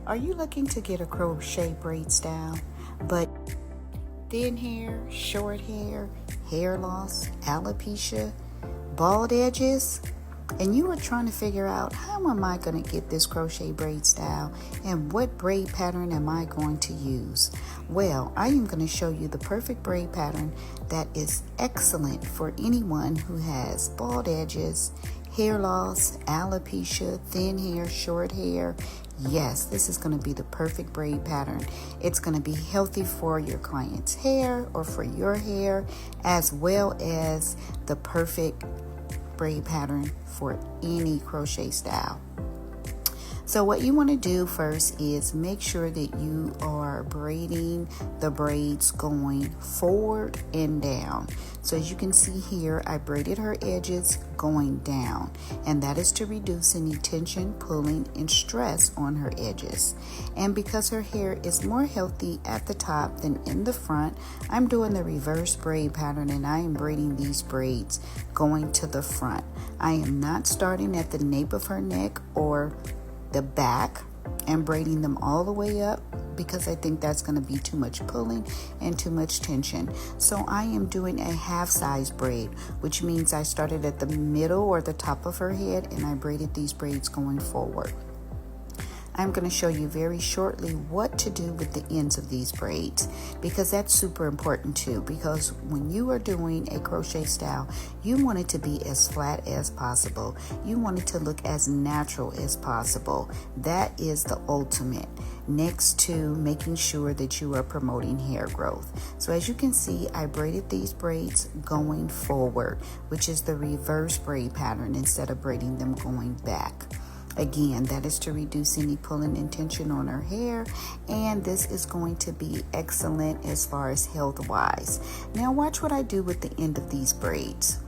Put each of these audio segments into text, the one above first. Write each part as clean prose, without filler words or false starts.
Are you looking to get a crochet braid style, but thin hair, short hair, hair loss, alopecia, bald edges, and you are trying to figure out how am I going to get this crochet braid style and what braid pattern am I going to use? Well, I am going to show you the perfect braid pattern that is excellent for anyone who has bald edges, hair loss, alopecia, thin hair, short hair. Yes, this is going to be the perfect braid pattern. It's going to be healthy for your client's hair or for your hair, as well as the perfect braid pattern for any crochet style. So what you want to do first is make sure that you are braiding the braids going forward and down. So as you can see here, I braided her edges going down, and that is to reduce any tension, pulling, and stress on her edges. And because her hair is more healthy at the top than in the front, I'm doing the reverse braid pattern, and I am braiding these braids going to the front. I am not starting at the nape of her neck or the back and braiding them all the way up, because I think that's going to be too much pulling and too much tension. So I am doing a half size braid, which means I started at the middle or the top of her head and I braided these braids going forward. I'm going to show you very shortly what to do with the ends of these braids, because that's super important too, because when you are doing a crochet style, you want it to be as flat as possible. You want it to look as natural as possible. That is the ultimate, next to making sure that you are promoting hair growth. So as you can see, I braided these braids going forward, which is the reverse braid pattern, instead of braiding them going back. Again, that is to reduce any pulling and tension on her hair, and this is going to be excellent as far as health-wise. Now watch what I do with the end of these braids.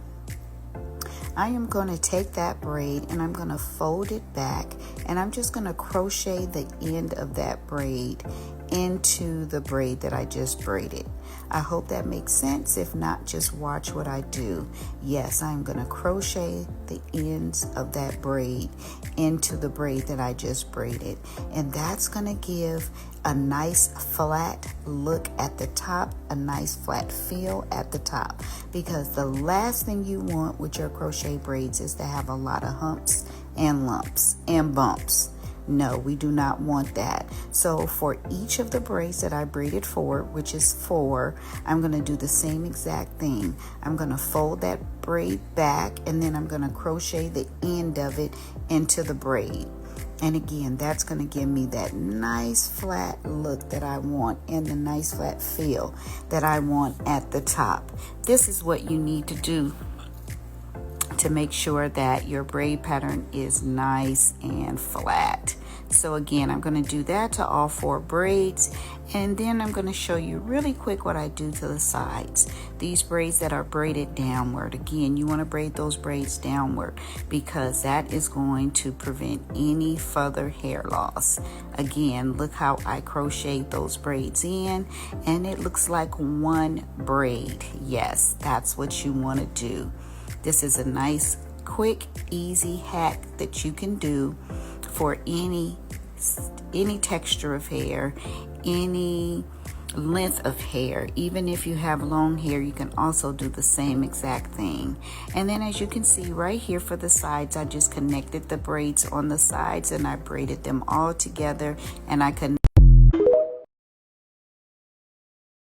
I am going to take that braid and I'm going to fold it back, and I'm just going to crochet the end of that braid into the braid that I just braided. I hope that makes sense. If not, just watch what I do. Yes, I'm going to crochet the ends of that braid into the braid that I just braided, and that's going to give a nice flat look at the top, a nice flat feel at the top, because the last thing you want with your crochet braids is to have a lot of humps and lumps and bumps. No, we do not want that. So for each of the braids that I braided forward, which is 4, I'm going to do the same exact thing. I'm going to fold that braid back, and then I'm going to crochet the end of it into the braid. And again, that's going to give me that nice flat look that I want and the nice flat feel that I want at the top. This is what you need to do to make sure that your braid pattern is nice and flat. So again, I'm going to do that to all 4 braids, and then I'm going to show you really quick what I do to the sides. These braids that are braided downward, again, you want to braid those braids downward, because that is going to prevent any further hair loss. Again, look how I crocheted those braids in, and it looks like one braid. Yes, that's what you want to do. This is a nice, quick, easy hack that you can do for any texture of hair, any length of hair. Even if you have long hair, you can also do the same exact thing. And then as you can see right here for the sides, I just connected the braids on the sides and I braided them all together, and I connected